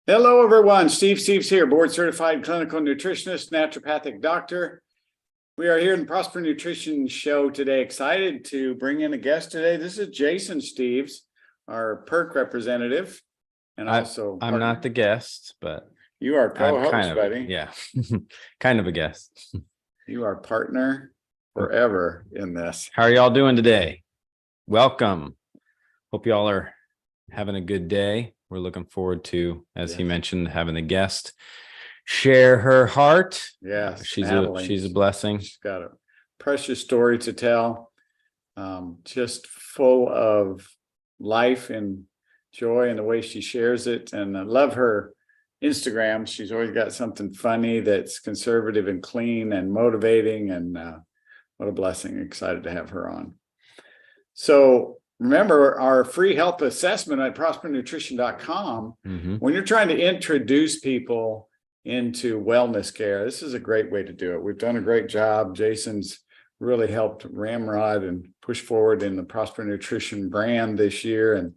Hello, everyone. Steve's here, board certified clinical nutritionist, naturopathic doctor. We are here in the Prosper Nutrition Show today. Excited to bring in a guest today. This is Jason Steves, our PERC representative, and also I'm not the guest, but you are co-host, buddy. Yeah, kind of a guest. You are partner forever in this. How are y'all doing today? Welcome. Hope y'all are having a good day. We're looking forward to, as he mentioned, having the guest share her heart. Yeah, she's a blessing. She's got a precious story to tell, just full of life and joy in the way she shares it. And I love her Instagram. She's always got something funny that's conservative and clean and motivating. And what a blessing. Excited to have her on. So remember our free health assessment at prospernutrition.com. When you're trying to introduce people into wellness care, this is a great way to do it. We've done a great job. Jason's really helped ramrod and push forward in the Prosper Nutrition brand this year, and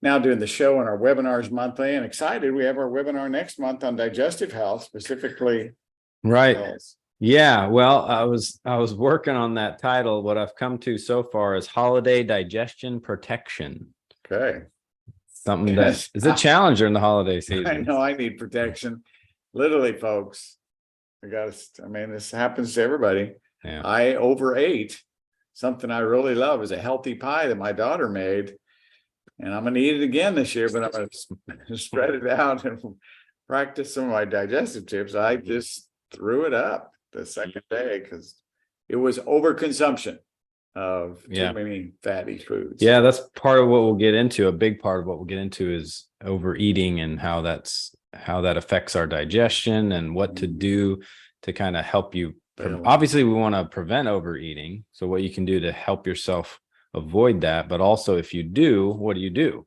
now doing the show and our webinars monthly, and excited. We have our webinar next month on digestive health, specifically. Right. Health. Yeah, well, I was working on that title. What I've come to so far is holiday digestion protection. Okay. Something that is a challenge during the holiday season. I know I need protection. Literally, folks. This happens to everybody. Yeah. I overate. Something I really love is a healthy pie that my daughter made. And I'm going to eat it again this year, but I'm going to spread it out and practice some of my digestive tips. I just threw it up the second day because it was overconsumption of too many fatty foods. Yeah, that's part of what we'll get into. A big part of what we'll get into is overeating and how that affects our digestion and what to do to kind of help you. Obviously, we want to prevent overeating. So what you can do to help yourself avoid that. But also, if you do, what do you do?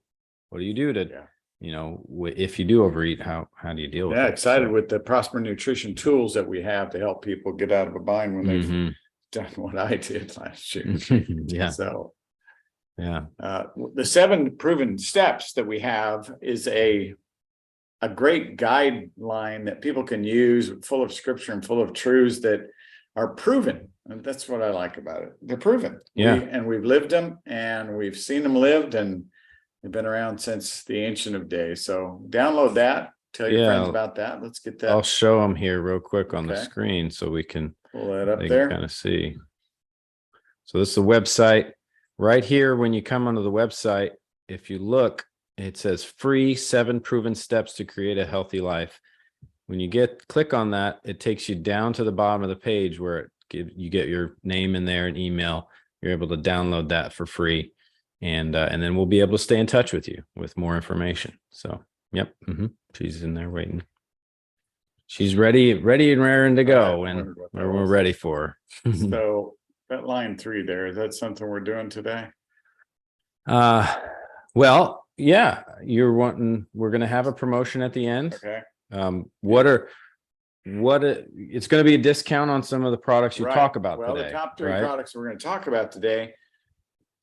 What do you do to if you do overeat, how do you deal with it? Excited with the Prosper Nutrition tools that we have to help people get out of a bind when they've done what I did last year. The 7 proven steps that we have is a great guideline that people can use, full of scripture and full of truths that are proven. And that's what I like about it. They're proven. Yeah. We've lived them and we've seen them lived, and they've been around since the ancient of days. So download that. Tell your friends about that. Let's get that. I'll show them here real quick on the screen so we can pull that up there. Kind of see. So this is the website right here. When you come onto the website, if you look, it says free 7 proven steps to create a healthy life. When you click on that, it takes you down to the bottom of the page where you get your name in there and email. You're able to download that for free. And then we'll be able to stay in touch with you with more information. So, yep. She's in there waiting. She's ready and raring to go, and we're ready for her. So that line 3 there, is that something we're doing today? Well, yeah, we're going to have a promotion at the end. Okay. It's going to be a discount on some of the products you talk about today. Well, the top 3 products we're going to talk about today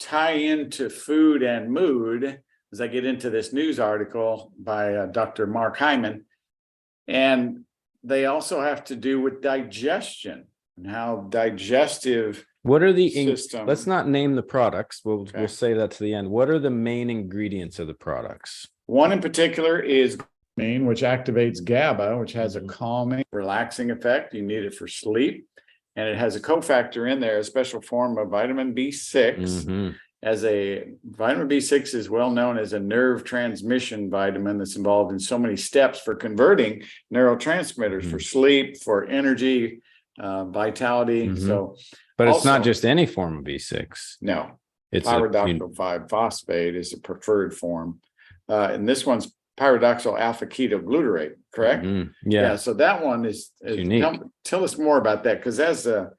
tie into food and mood, as I get into this news article by Dr. Mark Hyman. And they also have to do with digestion and how digestive. What are the system. Let's not name the products. We'll say that to the end. What are the main ingredients of the products? One in particular is glutamine, which activates GABA, which has a calming, relaxing effect. You need it for sleep. And it has a cofactor in there, a special form of vitamin B6. As a vitamin B6 is well known as a nerve transmission vitamin that's involved in so many steps for converting neurotransmitters for sleep, for energy, vitality. But it's not just any form of B6. No, it's pyridoxal 5-phosphate is the preferred form. And this one's pyridoxal alpha ketoglutarate, correct? Yeah. So that one is unique. Tell us more about that, because as the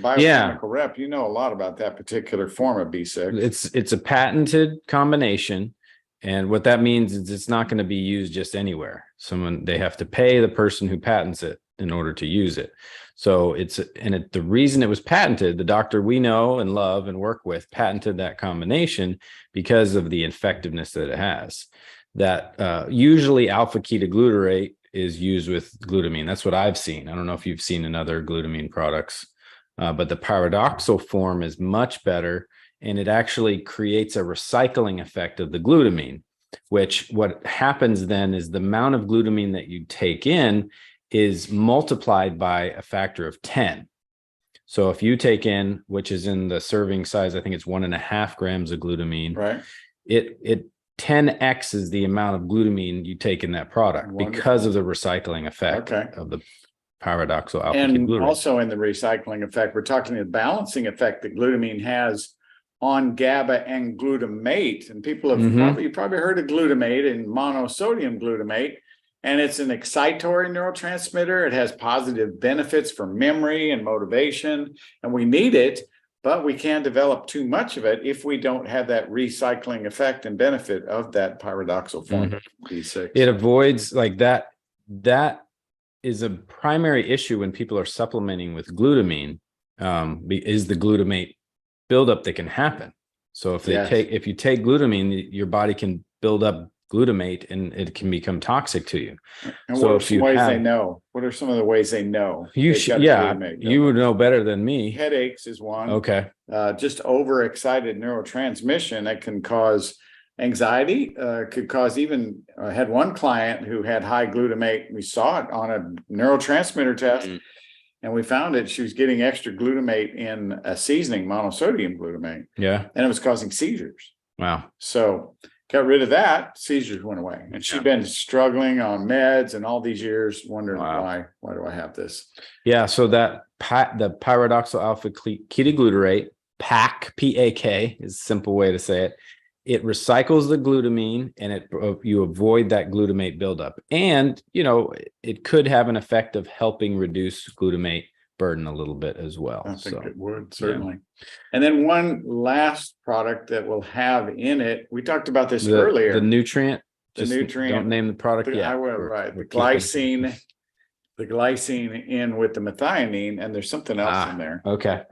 biochemical rep, you know a lot about that particular form of B6. It's a patented combination, and what that means is it's not going to be used just anywhere. They have to pay the person who patents it in order to use it. So the reason it was patented, the doctor we know and love and work with patented that combination because of the effectiveness that it has. that usually alpha ketoglutarate is used with glutamine. That's what I've seen. I don't know if you've seen in other glutamine products, but the pyridoxal form is much better, and it actually creates a recycling effect of the glutamine, which what happens then is the amount of glutamine that you take in is multiplied by a factor of 10. So if you take in, which is in the serving size, I think it's 1.5 grams of glutamine, Right. it 10x is the amount of glutamine you take in that product. Wonderful. Because of the recycling effect Okay. of the pyridoxal alpha And ketoglutarate. also in the recycling effect, we're talking the balancing effect that glutamine has on GABA and glutamate. And people have Mhm. probably heard of glutamate and monosodium glutamate. And it's an excitatory neurotransmitter. It has positive benefits for memory and motivation, and we need it, but we can't develop too much of it if we don't have that recycling effect and benefit of that pyridoxal form B6. It avoids like that. That is a primary issue when people are supplementing with glutamine, is the glutamate buildup that can happen. So if if you take glutamine, your body can build up glutamate and it can become toxic to you. And So what are if some you ways have- they know? What are some of the ways they know? You they've should, got yeah, glutamate, you would know better than me. Headaches is one. Okay. Just overexcited neurotransmission that can cause anxiety, could cause even, I had one client who had high glutamate. We saw it on a neurotransmitter test. Mhm. And we found it, she was getting extra glutamate in a seasoning, monosodium glutamate, Yeah. and it was causing seizures. Wow. So got rid of that, seizures went away. And she'd been struggling on meds and all these years, wondering why do I have this? Yeah. So the pyridoxal alpha ketoglutarate, PAK, PAK is a simple way to say it. It recycles the glutamine and you avoid that glutamate buildup. And, it could have an effect of helping reduce glutamate burden a little bit as well. I think it would, certainly. And then one last product that will have in it, we talked about this earlier. The nutrient. The nutrient. Don't name the product yet. I will, right. The glycine in with the methionine, and there's something else in there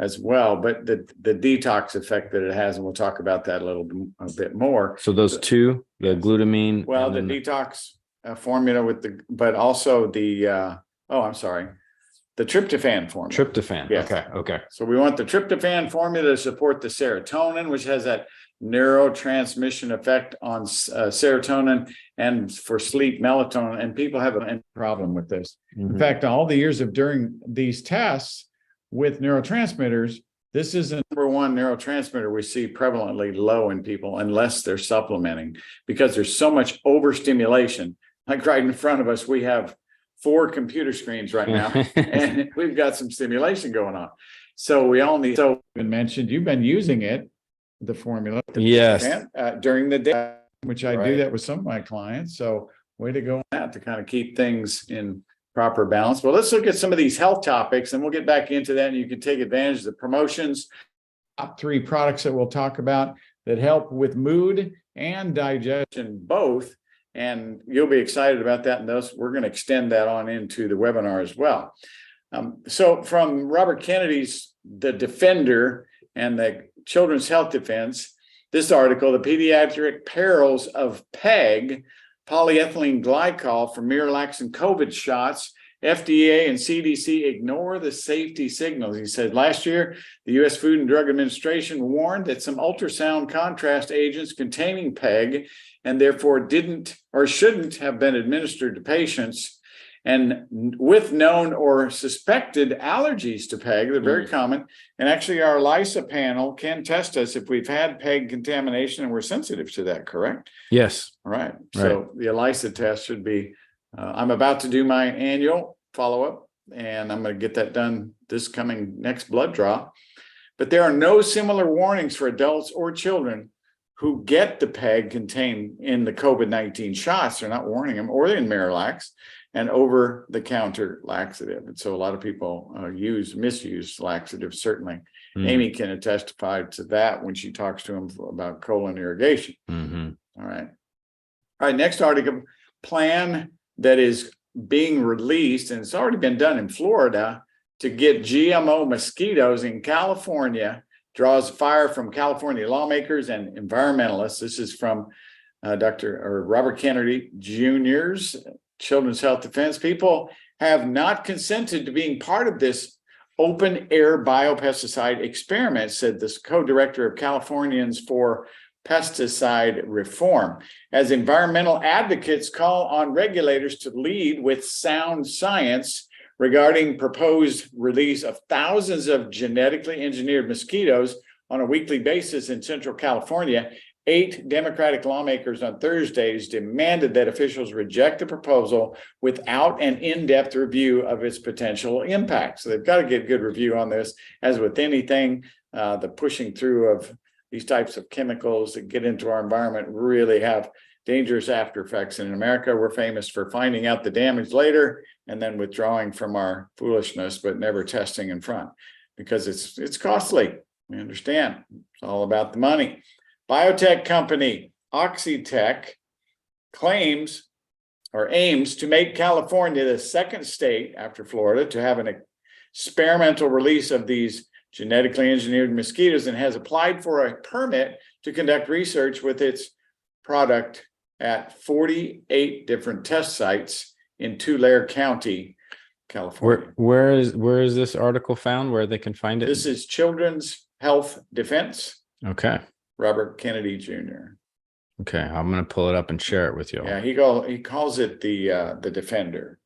as well. But the detox effect that it has, and we'll talk about that a bit more. So those two, the glutamine. Well, the detox formula but also the the tryptophan formula. Tryptophan. Yes. Okay. So we want the tryptophan formula to support the serotonin, which has that neurotransmission effect on serotonin, and for sleep, melatonin. And people have a problem with this. In fact, all the years of during these tests with neurotransmitters, this is the number one neurotransmitter we see prevalently low in people unless they're supplementing, because there's so much overstimulation. Like right in front of us, we have 4 computer screens right now, and we've got some stimulation going on. So we all need, so been mentioned, you've been using it, the formula. Yes. During the day, which I do that with some of my clients. So way to go on that to kind of keep things in proper balance. Well, let's look at some of these health topics and we'll get back into that, and you can take advantage of the promotions. Top 3 products that we'll talk about that help with mood and digestion both. And you'll be excited about that. And we're going to extend that on into the webinar as well. So from Robert Kennedy's The Defender and the Children's Health Defense, this article, The Pediatric Perils of PEG, Polyethylene Glycol for Miralax and COVID Shots. FDA and CDC ignore the safety signals. He said last year, the U.S. Food and Drug Administration warned that some ultrasound contrast agents containing PEG and therefore didn't or shouldn't have been administered to patients. And with known or suspected allergies to PEG, they're very common. And actually, our ELISA panel can test us if we've had PEG contamination and we're sensitive to that, correct? Yes. All right. So the ELISA test should be, I'm about to do my annual follow-up, and I'm going to get that done this coming next blood draw. But there are no similar warnings for adults or children who get the PEG contained in the COVID-19 shots. They're not warning them, or in Miralax and over-the-counter laxative. And so a lot of people misuse laxatives, certainly. Amy can testify to that when she talks to them about colon irrigation. All right. All right, next article, plan that is being released, and it's already been done in Florida, to get GMO mosquitoes in California, draws fire from California lawmakers and environmentalists. This is from Robert Kennedy Jr.'s Children's Health Defense. People have not consented to being part of this open air biopesticide experiment, said this co-director of Californians for Pesticide Reform, as environmental advocates call on regulators to lead with sound science regarding proposed release of thousands of genetically engineered mosquitoes on a weekly basis in Central California. 8 Democratic lawmakers on Thursdays demanded that officials reject the proposal without an in-depth review of its potential impact. So they've got to get good review on this. As with anything, the pushing through of these types of chemicals that get into our environment really have dangerous after effects. And in America, we're famous for finding out the damage later and then withdrawing from our foolishness, but never testing in front because it's costly. We understand. It's all about the money. Biotech company Oxitec claims or aims to make California the second state after Florida to have an experimental release of these genetically engineered mosquitoes and has applied for a permit to conduct research with its product at 48 different test sites in Tulare County, California. Where is this article found where they can find it? This is Children's Health Defense. Okay. Robert Kennedy Jr. Okay, I'm gonna pull it up and share it with you. Yeah, he calls it the Defender.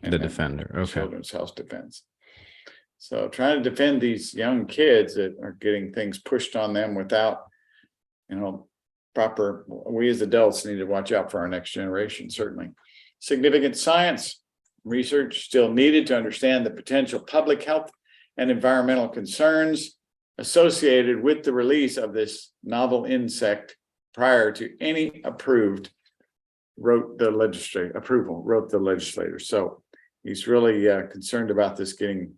The Defender. Okay. Children's Health Defense. So trying to defend these young kids that are getting things pushed on them without, proper. We as adults need to watch out for our next generation. Certainly, significant science research still needed to understand the potential public health and environmental concerns associated with the release of this novel insect prior to any wrote the legislator. So he's really concerned about this getting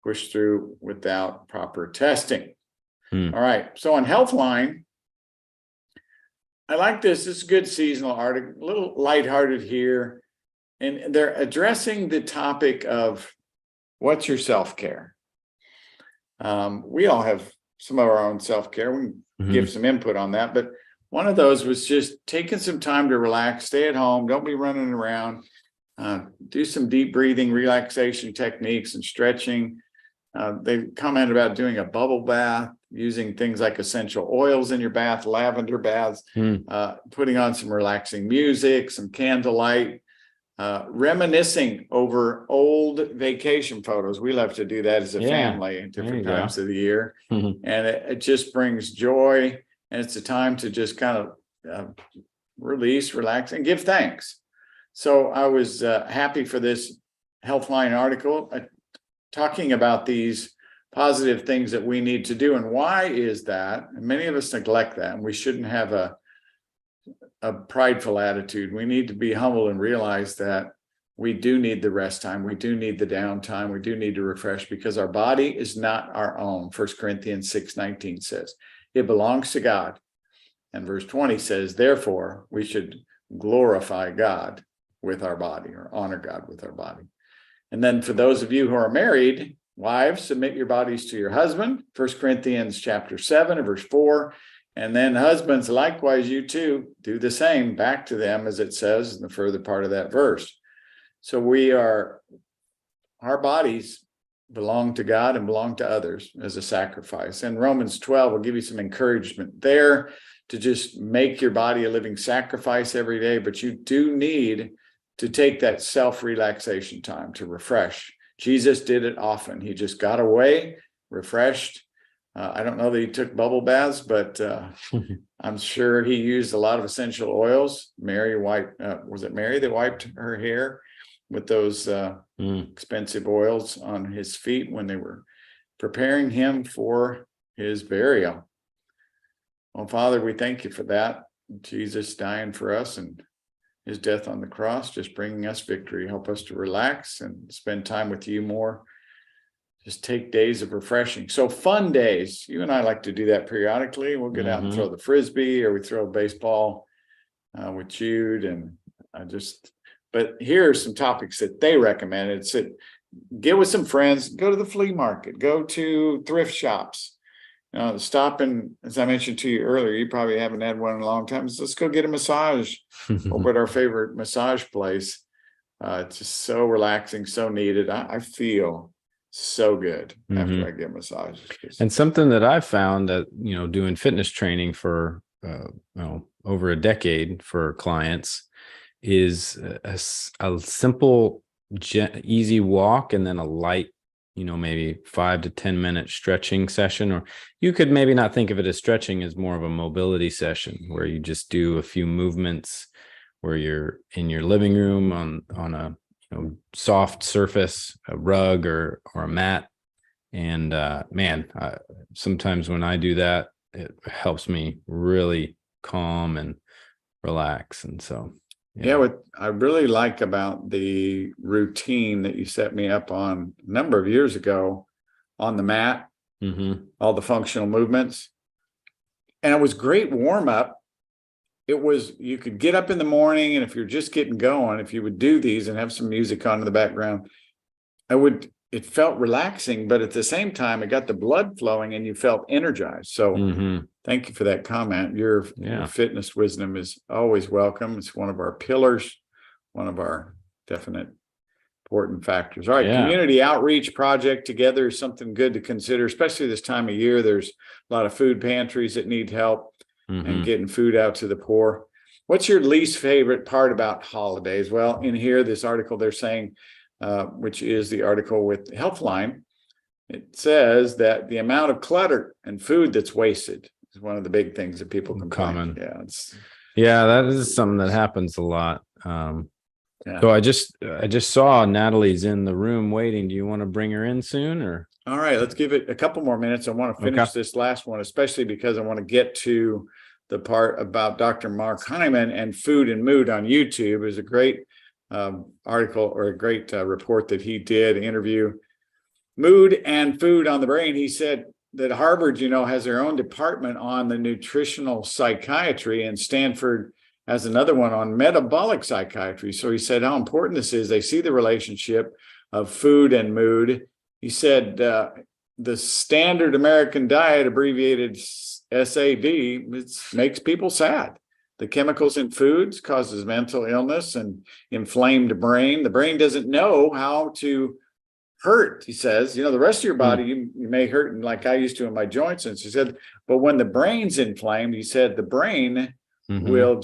pushed through without proper testing. All right. So on Healthline, I like this. This is a good seasonal article, a little lighthearted here. And they're addressing the topic of what's your self-care? We all have some of our own self-care. We can give some input on that, but one of those was just taking some time to relax, stay at home, don't be running around, do some deep breathing, relaxation techniques and stretching. They commented about doing a bubble bath, using things like essential oils in your bath, lavender baths, putting on some relaxing music, some candlelight, reminiscing over old vacation photos. We love to do that as a family at different times of the year. And it just brings joy. And it's a time to just kind of release, relax, and give thanks. So I was happy for this Healthline article talking about these positive things that we need to do. And why is that? And many of us neglect that. And we shouldn't have a prideful attitude. We need to be humble and realize that we do need the rest time. We do need the downtime. We do need to refresh because our body is not our own. 1 Corinthians 6:19 says it belongs to God. And verse 20 says, therefore, we should glorify God with our body or honor God with our body. And then for those of you who are married, wives, submit your bodies to your husband. 1 Corinthians chapter 7 and verse 4. And then husbands, likewise, you too, do the same back to them, as it says in the further part of that verse. So our bodies belong to God and belong to others as a sacrifice. And Romans 12 will give you some encouragement there to just make your body a living sacrifice every day. But you do need to take that self-relaxation time to refresh. Jesus did it often. He just got away, refreshed. I don't know that he took bubble baths, but I'm sure he used a lot of essential oils. Was it Mary that wiped her hair with those expensive oils on his feet when they were preparing him for his burial? Well, Father, we thank you for that. Jesus dying for us and his death on the cross, just bringing us victory. Help us to relax and spend time with you more. Just take days of refreshing. So fun days. You and I like to do that periodically. We'll get out and throw the Frisbee, or we throw baseball with Jude. But here are some topics that they recommended. Get with some friends, go to the flea market, go to thrift shops, stopping, as I mentioned to you earlier, you probably haven't had one in a long time. So let's go get a massage over at our favorite massage place. It's just so relaxing, so needed. I feel so good after I get massages. And something that I've found that, doing fitness training for, over a decade for clients is a simple, easy walk and then a light, maybe 5 to 10 minute stretching session. Or you could maybe not think of it as stretching, as more of a mobility session where you just do a few movements where you're in your living room on a soft surface, a rug or a mat. And sometimes when I do that, it helps me really calm and relax. And so, what I really like about the routine that you set me up on a number of years ago on the mat, all the functional movements, and it was great warm up. It was, you could get up in the morning, and if you're just getting going, if you would do these and have some music on in the background, it felt relaxing, but at the same time, it got the blood flowing and you felt energized. So thank you for that comment. Your fitness wisdom is always welcome. It's one of our pillars, one of our definite important factors. All right. Community outreach project together is something good to consider, especially this time of year. There's a lot of food pantries that need help and getting food out to the poor. What's your least favorite part about holidays? Well, in here, this article they're saying, which is the article with Healthline, it says that the amount of clutter and food that's wasted is one of the big things that people complain. That is something that happens a lot. So I just saw Natalie's in the room waiting. Do you want to bring her in soon, or? All right, let's give it a couple more minutes. I want to finish this last one, especially because I want to get to the part about Dr. Mark Hyman and food and mood on YouTube. Is a great article or a great report that he did, interview mood and food on the brain. He said that Harvard, has their own department on the nutritional psychiatry, and Stanford has another one on metabolic psychiatry. So he said how important this is. They see the relationship of food and mood. He said the standard American diet, abbreviated SAD, makes people sad. The chemicals in foods causes mental illness and inflamed brain. The brain doesn't know how to hurt, he says. The rest of your body, you may hurt, like I used to in my joints. And he said, but when the brain's inflamed, he said, the brain will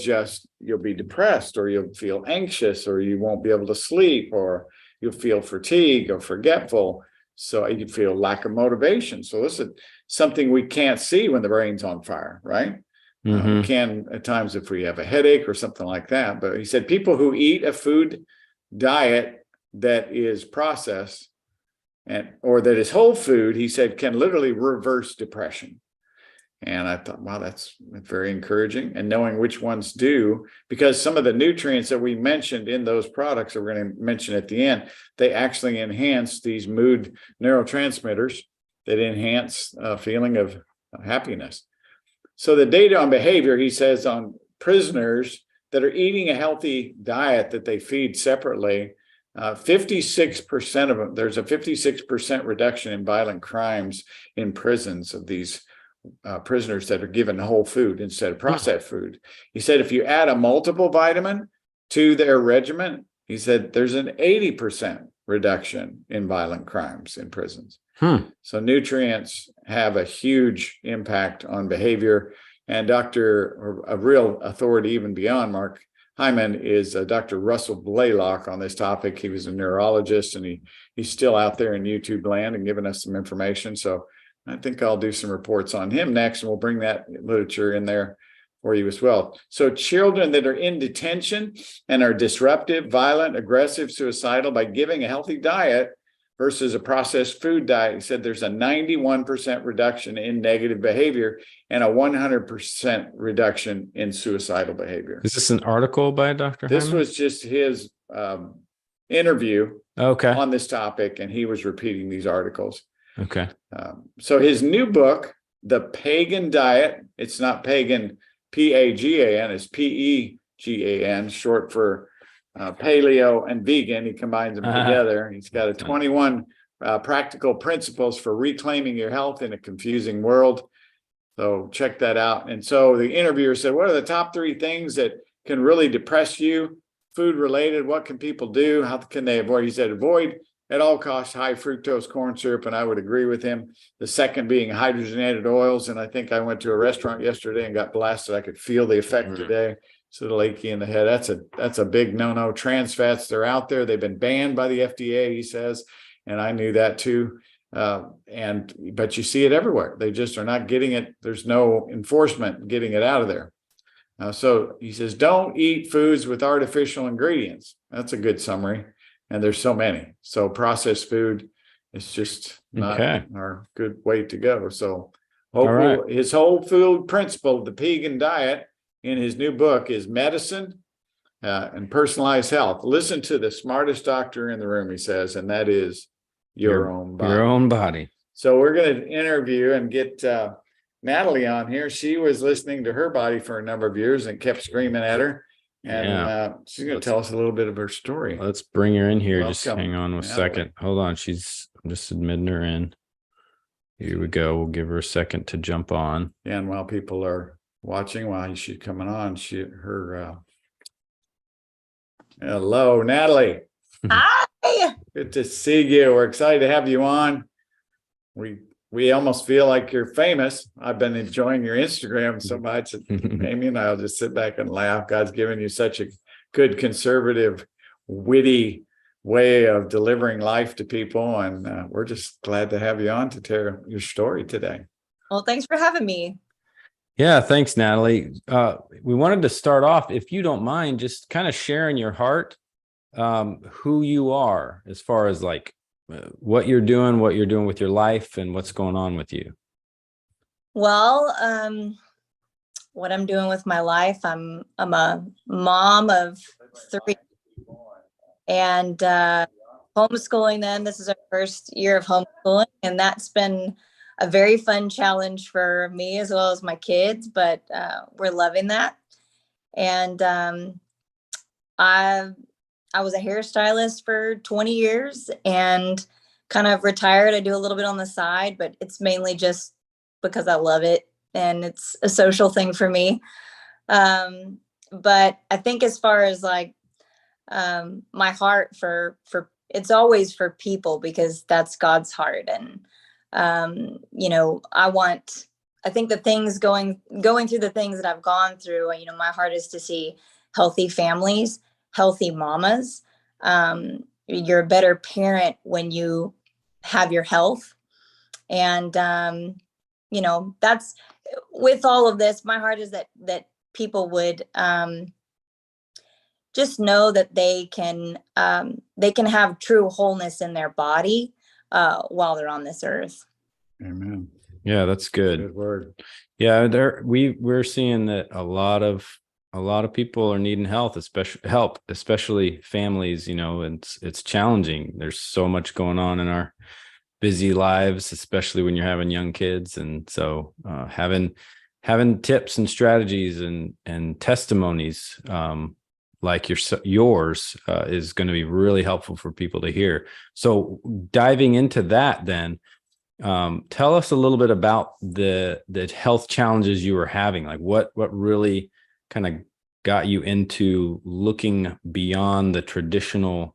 you'll be depressed, or you'll feel anxious, or you won't be able to sleep, or you'll feel fatigue or forgetful. So you can feel lack of motivation. So this is something we can't see when the brain's on fire, right? We can at times if we have a headache or something like that. But he said people who eat a food diet that is processed or that is whole food, he said, can literally reverse depression. And I thought, wow, that's very encouraging. And knowing which ones do, because some of the nutrients that we mentioned in those products that we're going to mention at the end, they actually enhance these mood neurotransmitters that enhance a feeling of happiness. So the data on behavior, he says, on prisoners that are eating a healthy diet that they feed separately, 56% of them, there's a 56% reduction in violent crimes in prisons of these prisoners that are given whole food instead of processed food. He said if you add a multiple vitamin to their regimen, he said there's an 80% reduction in violent crimes in prisons. So nutrients have a huge impact on behavior. And a real authority even beyond Mark Hyman is Dr. Russell Blaylock on this topic. He was a neurologist, and he's still out there in YouTube land and giving us some information. So I think I'll do some reports on him next, and we'll bring that literature in there for you as well. So children that are in detention and are disruptive, violent, aggressive, suicidal, by giving a healthy diet versus a processed food diet, he said there's a 91% reduction in negative behavior and a 100% reduction in suicidal behavior. Is this an article by Dr. Hyman? This was just his interview on this topic, and he was repeating these articles. Okay. So his new book, The Pagan Diet, it's not pagan, P-A-G-A-N, it's P-E-G-A-N, short for paleo and vegan. He combines them together. He's got a 21 practical principles for reclaiming your health in a confusing world. So check that out. And so the interviewer said, what are the top 3 things that can really depress you? Food related, what can people do? How can they avoid? He said, avoid at all costs high fructose corn syrup. And I would agree with him. The second being hydrogenated oils. And I think I went to a restaurant yesterday and got blasted. I could feel the effect today. It's a little achy in the head. That's a big no-no. Trans fats, they're out there. They've been banned by the FDA, he says. And I knew that too. But you see it everywhere. They just are not getting it. There's no enforcement getting it out of there. So he says, don't eat foods with artificial ingredients. That's a good summary. And there's so many. So processed food is just not our good way to go. So hopefully his whole food principle, the Pegan diet, in his new book is medicine and personalized health. Listen to the smartest doctor in the room, he says, and that is your own body. Your own body. So we're going to interview and get Natalie on here. She was listening to her body for a number of years and kept screaming at her. And she's going to tell us a little bit of her story. Let's bring her in here. Welcome, just hang on a second. Hold on. I'm just admitting her in. Here we go. We'll give her a second to jump on. And while people are watching, while she's coming on, hello, Natalie. Hi. Good to see you. We're excited to have you on. We almost feel like you're famous. I've been enjoying your Instagram so much. Amy and I'll just sit back and laugh. God's given you such a good, conservative, witty way of delivering life to people. And we're just glad to have you on to tell your story today. Well, thanks for having me. Yeah, thanks, Natalie. We wanted to start off, if you don't mind, just kind of sharing your heart, who you are as far as like what you're doing with your life and what's going on with you. Well, what I'm doing with my life, I'm a mom of 3 and homeschooling them. This is our first year of homeschooling, and that's been a very fun challenge for me as well as my kids, but we're loving that. And I was a hairstylist for 20 years and kind of retired. I do a little bit on the side, but it's mainly just because I love it and it's a social thing for me. But I think as far as like my heart for it's always for people, because that's God's heart. And I think the things going through the things that I've gone through, my heart is to see healthy families, healthy mamas. You're a better parent when you have your health. And, that's with all of this, my heart is that people would just know that they can have true wholeness in their body while they're on this earth. Amen. Yeah, that's good. Good word. Yeah, we're seeing that a lot of people are needing especially families, and it's challenging. There's so much going on in our busy lives, especially when you're having young kids. And so having tips and strategies and testimonies like yours is going to be really helpful for people to hear. So diving into that then, tell us a little bit about the health challenges you were having. Like what really kind of got you into looking beyond the traditional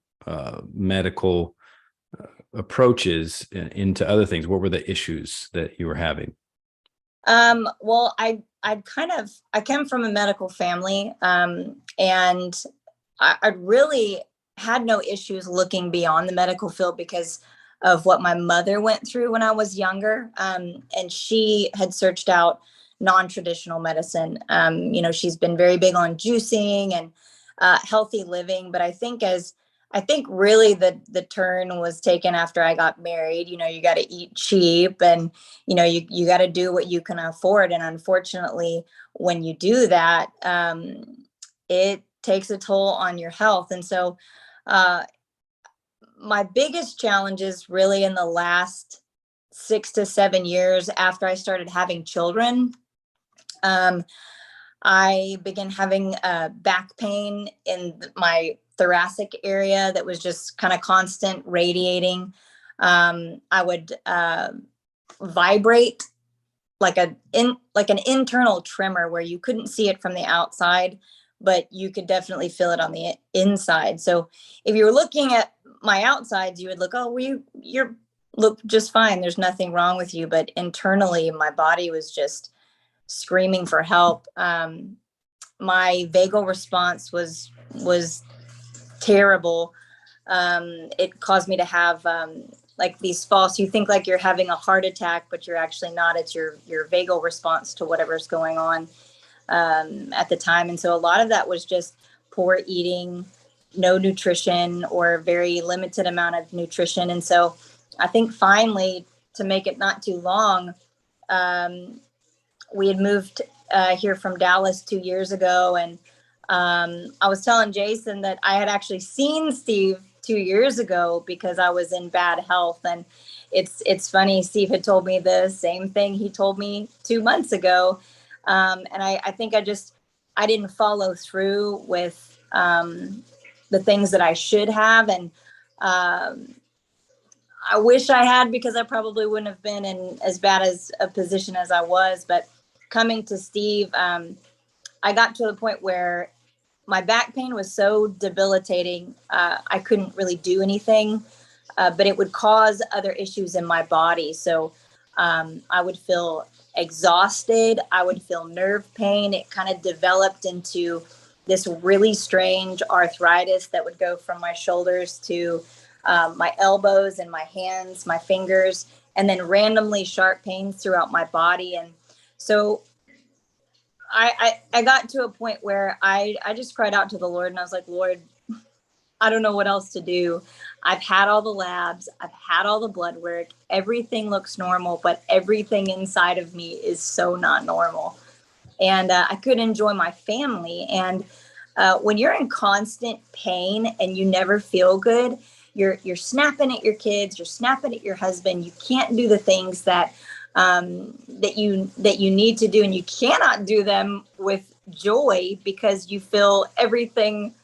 medical approaches into other things? What were the issues that you were having? Well, I came from a medical family, and I really had no issues looking beyond the medical field because of what my mother went through when I was younger. And she had searched out non-traditional medicine. She's been very big on juicing and healthy living, but I think really the turn was taken after I got married. You got to eat cheap, and you got to do what you can afford. And unfortunately, when you do that, it takes a toll on your health. And so my biggest challenges really in the last 6 to 7 years after I started having children, I began having back pain in my thoracic area that was just kind of constant radiating. I would vibrate like an internal tremor where you couldn't see it from the outside, but you could definitely feel it on the inside. So if you were looking at my outsides, you would look, oh, well, you're look just fine. There's nothing wrong with you. But internally, my body was just screaming for help. My vagal response was terrible. It caused me to have like these false, you think like you're having a heart attack, but you're actually not. It's your vagal response to whatever's going on at the time. And so a lot of that was just poor eating, no nutrition, or very limited amount of nutrition. And so I think finally, to make it not too long, we had moved here from Dallas 2 years ago. And I was telling Jason that I had actually seen Steve 2 years ago because I was in bad health. And it's funny, Steve had told me the same thing he told me 2 months ago. And I think I didn't follow through with the things that I should have. And I wish I had, because I probably wouldn't have been in as bad as a position as I was. But coming to Steve, I got to the point where my back pain was so debilitating, I couldn't really do anything, but it would cause other issues in my body. So I would feel exhausted. I would feel nerve pain. It kind of developed into this really strange arthritis that would go from my shoulders to my elbows and my hands, my fingers, and then randomly sharp pains throughout my body. And so I got to a point where I just cried out to the Lord, and I was like, Lord, I don't know what else to do. I've had all the labs. I've had all the blood work. Everything looks normal, but everything inside of me is so not normal. And I couldn't enjoy my family. And when you're in constant pain and you never feel good, you're snapping at your kids, you're snapping at your husband. You can't do the things that you need to do, and you cannot do them with joy because you feel everything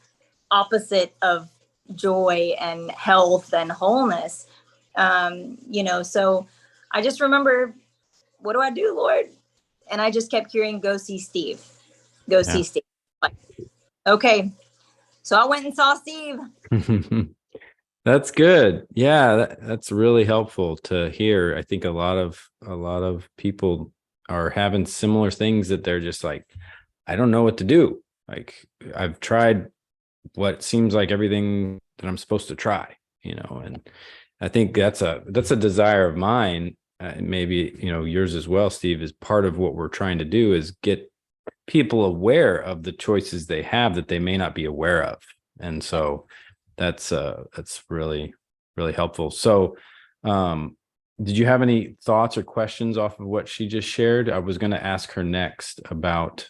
opposite of joy and health and wholeness. So I just remember, what do I do, Lord? And I just kept hearing, go see Steve, see Steve. Like, okay. So I went and saw Steve. That's good. Yeah, that's really helpful to hear. I think a lot of people are having similar things that they're just like, I don't know what to do. Like, I've tried what seems like everything that I'm supposed to try, and I think that's a desire of mine. Maybe, yours as well, Steve, is part of what we're trying to do is get people aware of the choices they have that they may not be aware of. And so that's really, really helpful. So, did you have any thoughts or questions off of what she just shared? I was going to ask her next about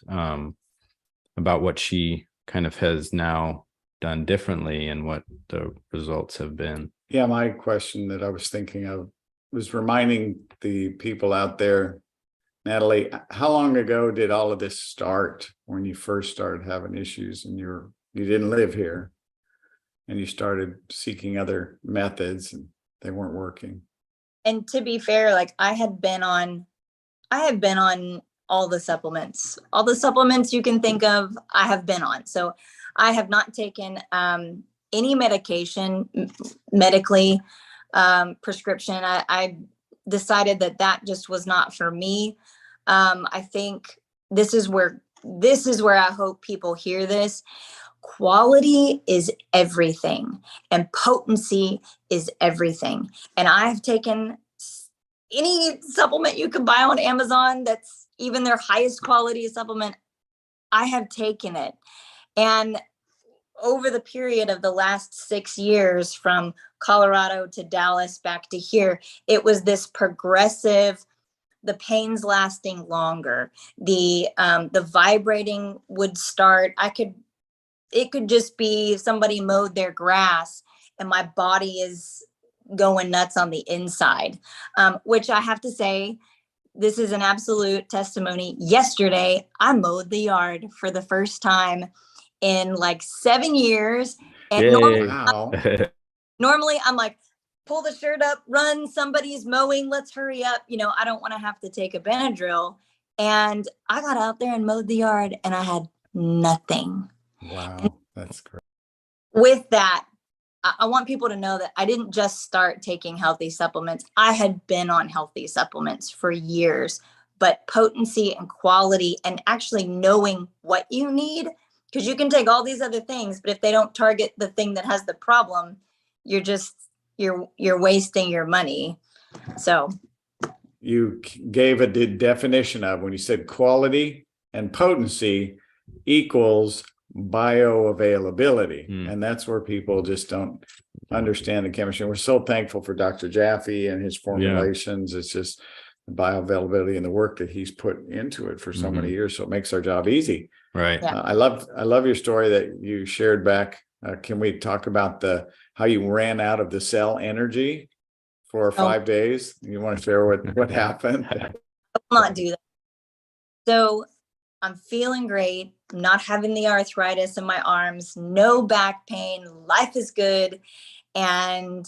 what she kind of has now done differently and what the results have been. Yeah, my question that I was thinking of was reminding the people out there, Natalie, how long ago did all of this start when you first started having issues and you didn't live here and you started seeking other methods and they weren't working? And to be fair, like I have been on all the supplements you can think of. I have been on. So I have not taken any medication medically, prescription. I decided that just was not for me. I think this is where I hope people hear this. Quality is everything, and potency is everything. And I've taken any supplement you can buy on Amazon that's even their highest quality supplement. I have taken it. And over the period of the last 6 years, from Colorado to Dallas back to here, it was this progressive, the pains lasting longer. The vibrating would start. It could just be somebody mowed their grass and my body is going nuts on the inside, which I have to say, this is an absolute testimony. Yesterday, I mowed the yard for the first time in like 7 years. And Wow. normally I'm like, pull the shirt up, run, somebody's mowing, let's hurry up. I don't want to have to take a Benadryl. And I got out there and mowed the yard and I had nothing. Wow, that's great. With that, I want people to know that I didn't just start taking healthy supplements. I had been on healthy supplements for years, but potency and quality and actually knowing what you need, because you can take all these other things, but if they don't target the thing that has the problem, you're wasting your money. So You gave a definition of when you said quality and potency equals bioavailability. And that's where people just don't understand the chemistry. We're so thankful for Dr. Jaffe and his formulations. It's just the bioavailability and the work that he's put into it for so many years. So it makes our job easy. Right. Yeah. I love your story that you shared back. Can we talk about how you ran out of the cell energy for 5 days? You want to share what happened? I will not do that. So I'm feeling great, not having the arthritis in my arms, no back pain, life is good. And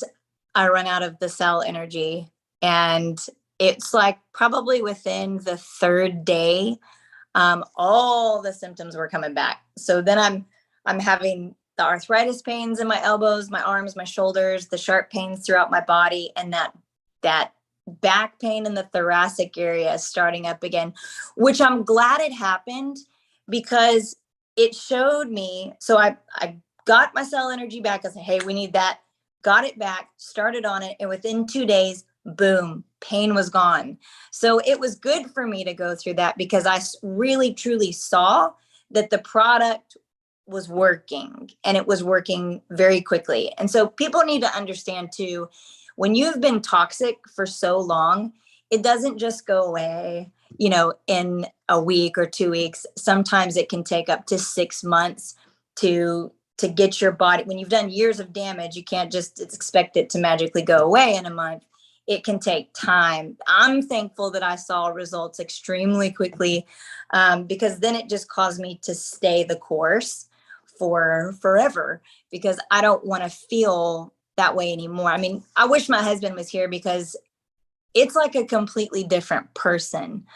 I run out of the cell energy. And it's like probably within the third day, all the symptoms were coming back. So then I'm having the arthritis pains in my elbows, my arms, my shoulders, the sharp pains throughout my body, and that back pain in the thoracic area is starting up again, which I'm glad it happened because it showed me. So I got my cell energy back. I said, hey, we need that. Got it back, started on it. And within 2 days, boom, pain was gone. So it was good for me to go through that because I really, truly saw that the product was working and it was working very quickly. And so people need to understand too, when you've been toxic for so long, it doesn't just go away, in a week or 2 weeks. Sometimes it can take up to 6 months to get your body. When you've done years of damage, you can't just expect it to magically go away in a month. It can take time. I'm thankful that I saw results extremely quickly because then it just caused me to stay the course for forever because I don't want to feel that way anymore. I mean, I wish my husband was here because it's like a completely different person.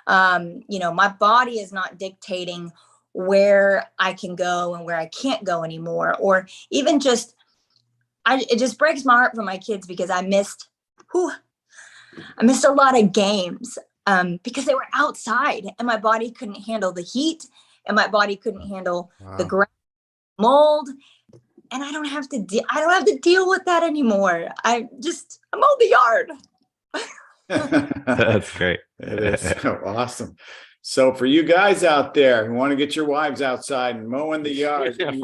My body is not dictating where I can go and where I can't go anymore. Or even it just breaks my heart for my kids because I missed a lot of games because they were outside and my body couldn't handle the heat and my body couldn't handle the ground mold. And I don't have to deal with that anymore. I mow the yard. That's great. It is so awesome. So for you guys out there who want to get your wives outside and mowing the yard, get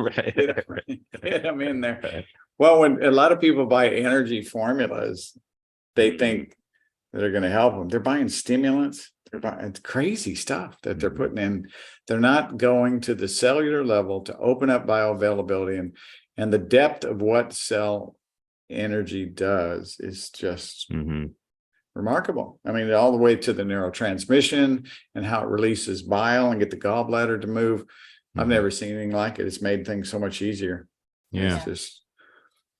them in there. Right. Well, when a lot of people buy energy formulas, they think they're going to help them. They're buying stimulants. They're buying crazy stuff that they're putting in. They're not going to the cellular level to open up bioavailability and the depth of what cell energy does is just remarkable. I mean, all the way to the neurotransmission and how it releases bile and get the gallbladder to move. I've never seen anything like it. It's made things so much easier. Yeah. It's just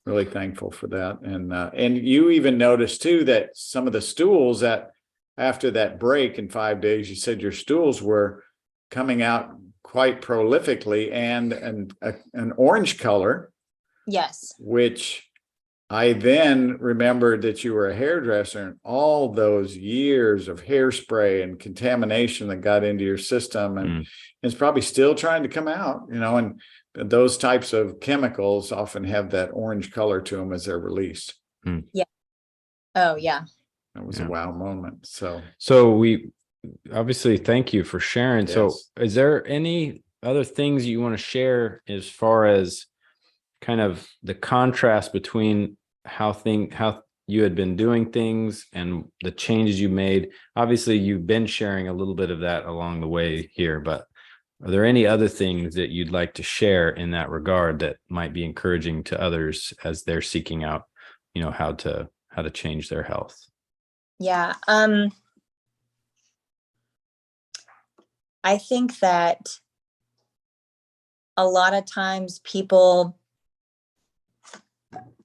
really thankful for that. And you even noticed too that some of the stools that after that break in 5 days, you said your stools were coming out quite prolifically and an orange color. Yes. Which I then remembered that you were a hairdresser and all those years of hairspray and contamination that got into your system and it's probably still trying to come out, and those types of chemicals often have that orange color to them as they're released. Yeah. Oh, yeah. That was a wow moment. So we obviously thank you for sharing. Yes. So is there any other things you want to share as far as kind of the contrast between how you had been doing things and the changes you made? Obviously, you've been sharing a little bit of that along the way here, but are there any other things that you'd like to share in that regard that might be encouraging to others as they're seeking out, how to change their health? Yeah. I think that a lot of times people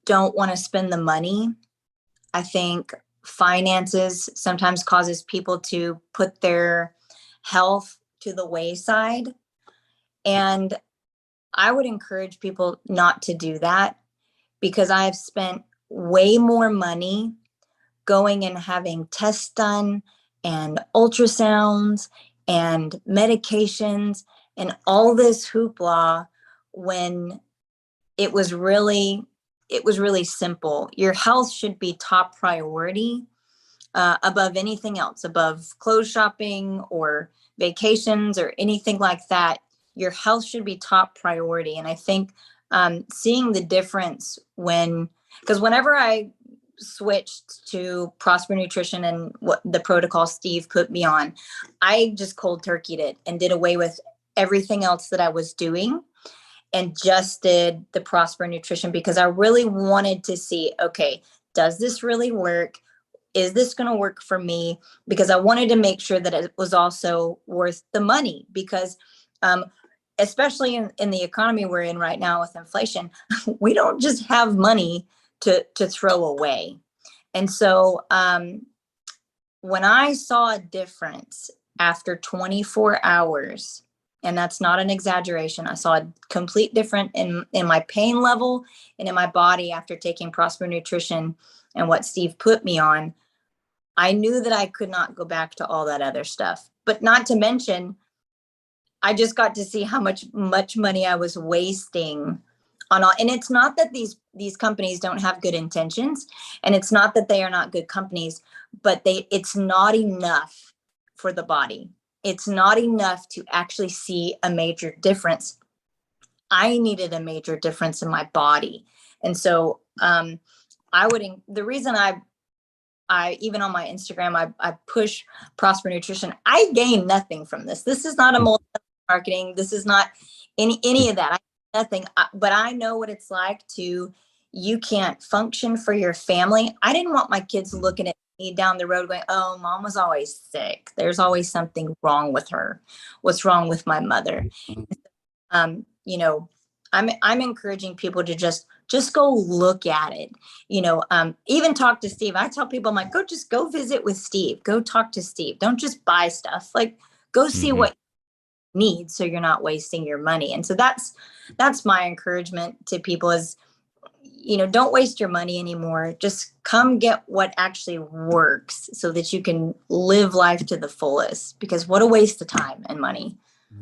don't want to spend the money I think finances sometimes causes people to put their health to the wayside. And I would encourage people not to do that, because I have spent way more money going and having tests done and ultrasounds and medications and all this hoopla, when it was really simple. Your health should be top priority, above anything else, above clothes shopping or vacations or anything like that. Your health should be top priority. And I think seeing the difference because whenever I switched to Prosper Nutrition and what the protocol Steve put me on, I just cold turkeyed it and did away with everything else that I was doing and just did the Prosper Nutrition, because I really wanted to see, okay, does this really work? Is this going to work for me? Because I wanted to make sure that it was also worth the money, because especially in the economy we're in right now with inflation, we don't just have money to throw away. And so when I saw a difference after 24 hours, and that's not an exaggeration, I saw a complete difference in my pain level and in my body after taking Prosper Nutrition and what Steve put me on, I knew that I could not go back to all that other stuff. But not to mention, I just got to see how much money I was wasting on all. And it's not that these companies don't have good intentions, and it's not that they are not good companies, but it's not enough for the body. It's not enough to actually see a major difference. I needed a major difference in my body. And so the reason I even on my Instagram, I push Prosper Nutrition. I gain nothing from this. This is not a marketing. This is not any of that. Nothing. But I know what it's like you can't function for your family. I didn't want my kids looking at me down the road going, oh, mom was always sick. There's always something wrong with her. What's wrong with my mother? You know, I'm encouraging people to just go look at it. Even talk to Steve. I tell people, I'm like, go visit with Steve. Go talk to Steve. Don't just buy stuff. Like, go see what you need, so you're not wasting your money. And so that's my encouragement to people is, don't waste your money anymore. Just come get what actually works so that you can live life to the fullest, because what a waste of time and money.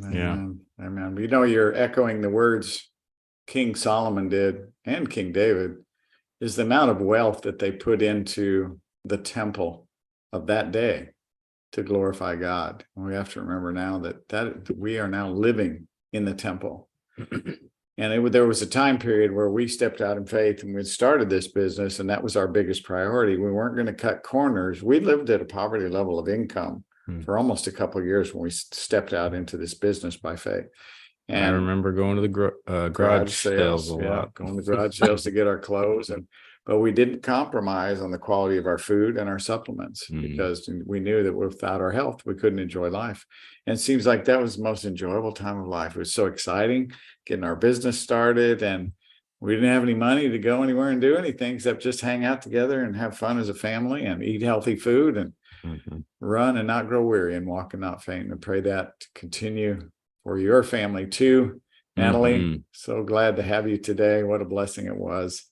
Yeah. Amen. You're echoing the words King Solomon did and King David, is the amount of wealth that they put into the temple of that day to glorify God. And we have to remember now that we are now living in the temple. And there was a time period where we stepped out in faith and we started this business, and that was our biggest priority. We weren't going to cut corners. We lived at a poverty level of income for almost a couple of years when we stepped out into this business by faith. And I remember going to the garage sales a lot. Going to garage sales to get our clothes, but we didn't compromise on the quality of our food and our supplements because we knew that without our health, we couldn't enjoy life. And it seems like that was the most enjoyable time of life. It was so exciting getting our business started, and we didn't have any money to go anywhere and do anything except just hang out together and have fun as a family and eat healthy food and run and not grow weary and walk and not faint. And pray that to continue for your family too. Natalie, so glad to have you today. What a blessing it was.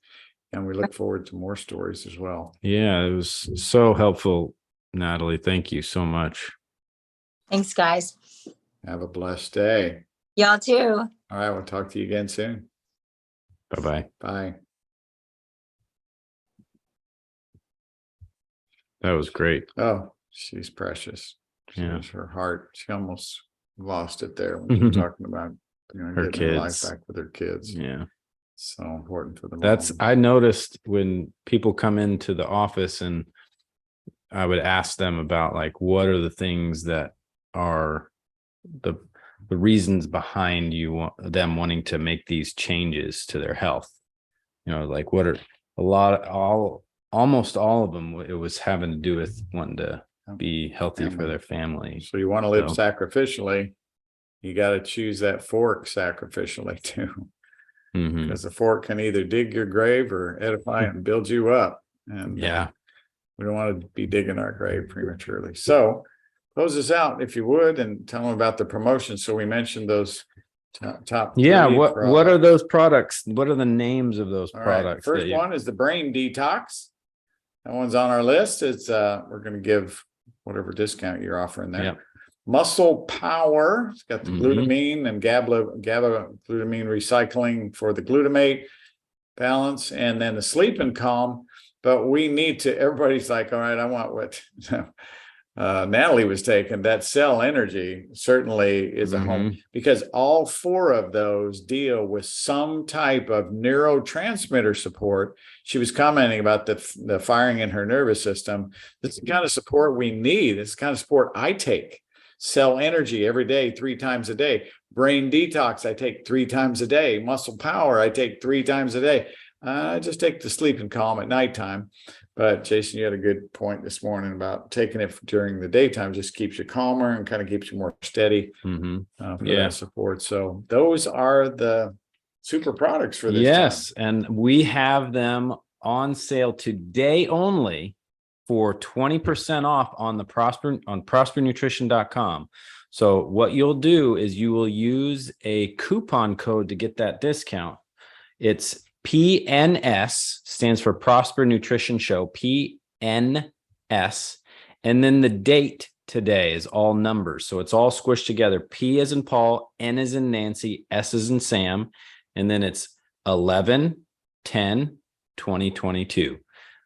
And we look forward to more stories as well. Yeah, it was so helpful, Natalie. Thank you so much. Thanks, guys. Have a blessed day. Y'all too. All right, we'll talk to you again soon. Bye-bye. Bye. That was great. Oh, she's precious. Yeah. Her heart, she almost lost it there when she was talking about Her getting her life kids. back with her kids. Yeah. So important for them. I noticed when people come into the office and I would ask them about like, what are the things that are the reasons behind them wanting to make these changes to their health? Like what are almost all of them, it was having to do with wanting to be healthy for their family. So you want to live sacrificially, you got to choose that fork sacrificially too. Because the fork can either dig your grave or edify and build you up. And We don't want to be digging our grave prematurely. So close us out if you would, and tell them about the promotion. So we mentioned those top. Yeah. three What are products. those products? What are the names of those All right, products? first one is the Brain Detox. That one's on our list. It's we're going to give whatever discount you're offering there. Yep. Muscle Power. It's got the Mhm. glutamine and GABA glutamine recycling for the glutamate balance, and then the Sleep and Calm. But we need to, everybody's like, all right, I want what Natalie was taking. That Cell Energy certainly is a home, because all four of those deal with some type of neurotransmitter support. She was commenting about the firing in her nervous system. This is the kind of support we need. This is the kind of support I take. Cell Energy every day, 3 times a day. Brain Detox, I take 3 times a day. Muscle Power, I take 3 times a day. I just take the Sleep and Calm at nighttime. But Jason, you had a good point this morning about taking it during the daytime. Just keeps you calmer and kind of keeps you more steady for that support. So those are the super products for this Yes, time. and we have them on sale today only for 20% off on the prospernutrition.com. So what you'll do is you will use a coupon code to get that discount. It's PNS, stands for Prosper Nutrition Show, PNS. And then the date today is all numbers. So it's all squished together. P as in Paul, N as in Nancy, S as in Sam. And then it's 11/10/2022.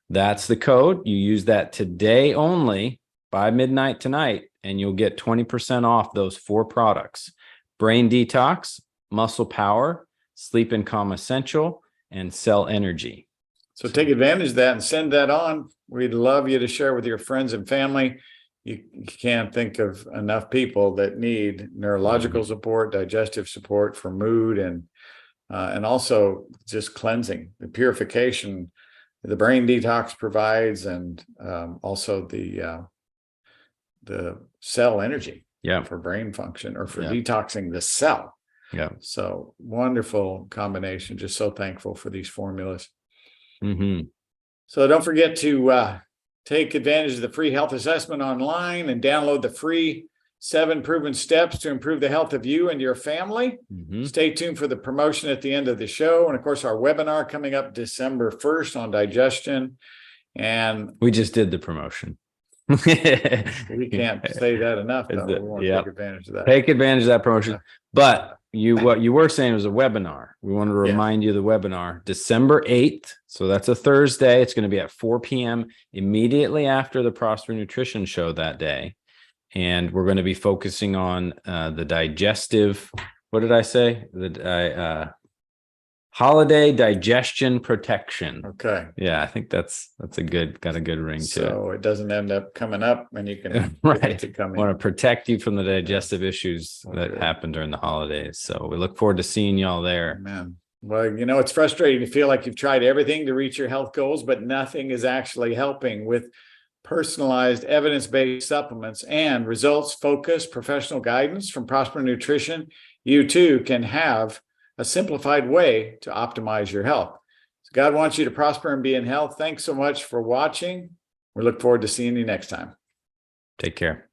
That's the code. You use that today only by midnight tonight, and you'll get 20% off those 4 products: Brain Detox, Muscle Power, Sleep and Calm Essential, and Cell Energy. So take advantage of that and send that on. We'd love you to share with your friends and family. You can't think of enough people that need neurological support, digestive support for mood, and also just cleansing, the purification the Brain Detox provides, and also the Cell Energy for brain function, or for detoxing the cell. Yeah. So wonderful combination. Just so thankful for these formulas. So don't forget to take advantage of the free health assessment online and download the free 7 proven steps to improve the health of you and your family. Stay tuned for the promotion at the end of the show. And of course, our webinar coming up December 1st on digestion. And we just did the promotion. We can't say that enough, though. We want to take advantage of that. Take advantage of that promotion. But what you were saying was a webinar. We wanted to remind you of the webinar, December 8th. So that's a Thursday. It's going to be at 4 p.m. immediately after the Prosper Nutrition Show that day. And we're going to be focusing on the digestive, what did I say? Holiday digestion protection. Okay. Yeah, I think that's got a good ring to it. So it doesn't end up coming up, and you can right. to come in. Want to protect you from the digestive issues that happen during the holidays. So we look forward to seeing y'all there. Man. Well, it's frustrating to feel like you've tried everything to reach your health goals, but nothing is actually helping. With personalized evidence-based supplements and results-focused professional guidance from Prosper Nutrition, you too can have a simplified way to optimize your health. So God wants you to prosper and be in health. Thanks so much for watching. We look forward to seeing you next time. Take care.